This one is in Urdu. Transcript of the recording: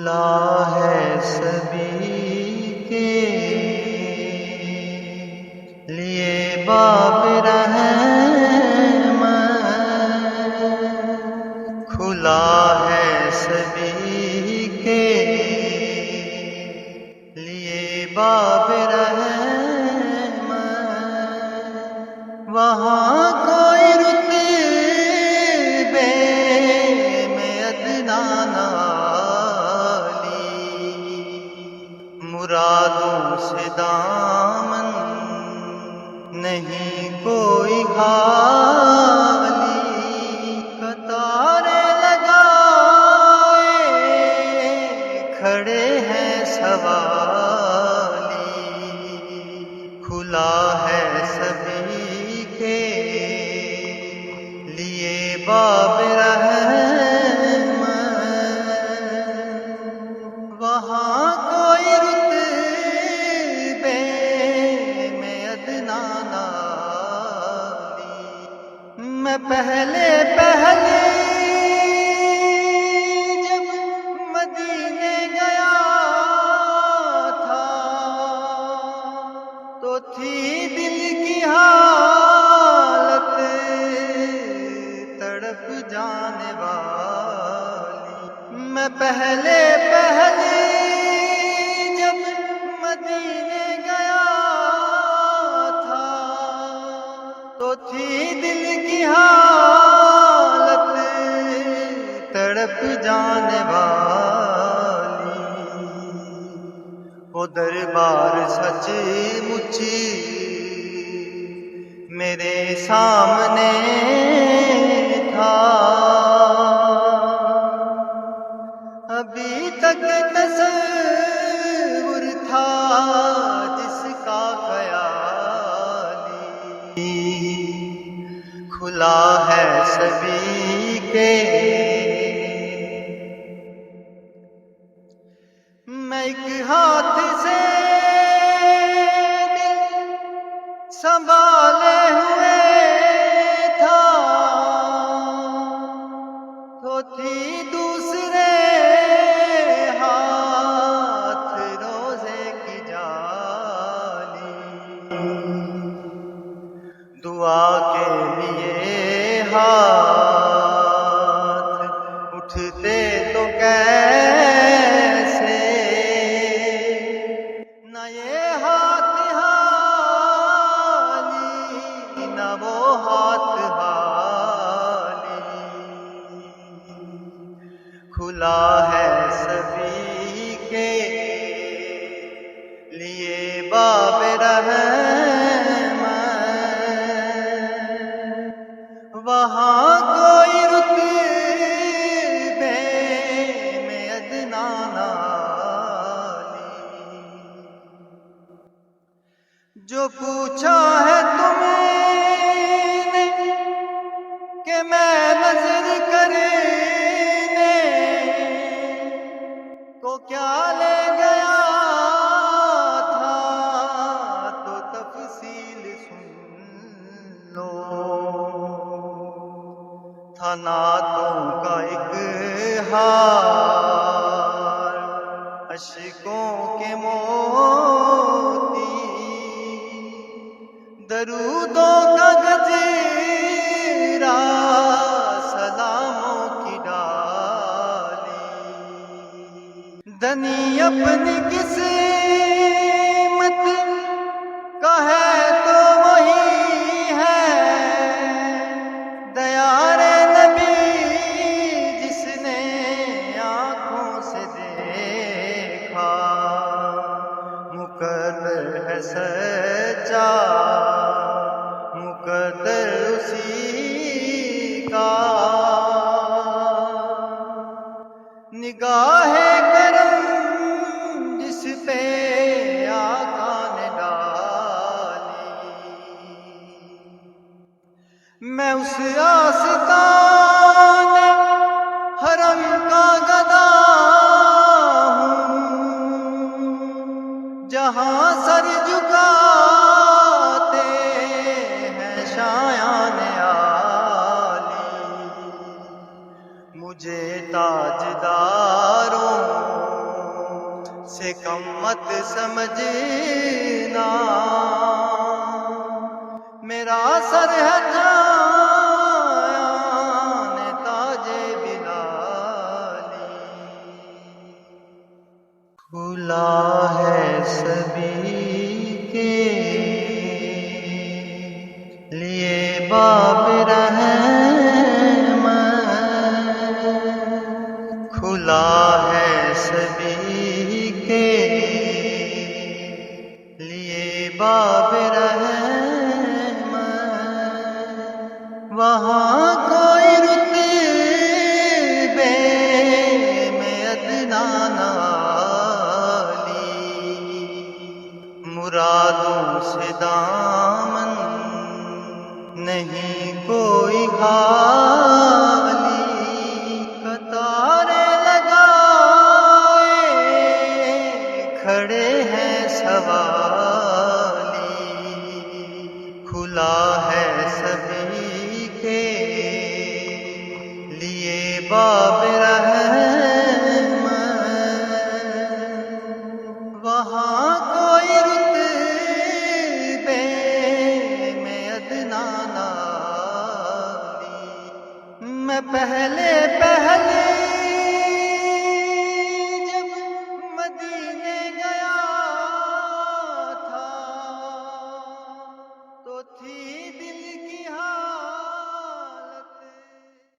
کھلا ہے سبھی کے لیے باب رحمت، کھلا ہے سبھی کے لیے باب رحمت، وہاں کوئی رتبے میں ادنا مرادوں سے دامن نہیں کوئی خالی، قطاریں لگائے کھڑے ہیں سوالی، کھلا ہے سبھی کے لیے باب رحمت، وہاں کوئی رتبے میں ادنا نالی، میں پہلے جب مدینے گیا تھا تو تھی دل کی حالت تڑپ جانے والی، میں پہلے جب مدینے گیا تھا تو تھی دل کی حالت تڑپ جانے والی، وہ دربار سچ مچ میرے سامنے تھا، ابھی تک تصور تھا جس کا خیالی، کھلا ہے سبھی کے میں ایک ہاتھ سے دل سنبھالے ہوئے تھا تو تھی دوسرے ہاتھ روزے کی جالی، دعا کے لیے ہاتھ اٹھتے تو کیسے، نہ یہ ہاتھ حالی نہ وہ ہاتھ حالی، کھلا ہے سبھی کے لیے باب رحمت، وہاں کوئی رتبے میں ادنا نالی، جو پوچھا ہے تم نے کہ میں نظر کرنے کو کیا لے گیا تھا تو تفصیل سن لو، تھا نعتوں کا ایک ہار اشکوں کے موتی، درودوں کا گجرا سلاموں کی ڈالی، دنی اپنی قسمت کا ہے تو وہی ہے دیار نبی، جس نے آنکھوں سے دیکھا مقدر ہے سچا مقدر اسی کا، نگاہ کرم جس پہ آقا نے ڈالی، میں اس آستان حرم کا گدا ہوں جہاں سر جھکاتے ہیں شایان عالی، مجھے تاجداروں اسے کم مت سمجھنا، میرا سر ہے تھایان تاج بلالی، کھلا ہے سبھی کے لیے باب رحمت، کھلا ہے سبھی کے لیے باب رحمت، وہاں کوئی رتبے میں ادنا نالی، مرادوں سے دامن نہیں کوئی خالی، قطاریں لگائے کھڑے ہیں سوالی، کھلا ہے سبھی کے لیے باب رحمت، وہاں کوئی رتبے میں ادنا نالی، میں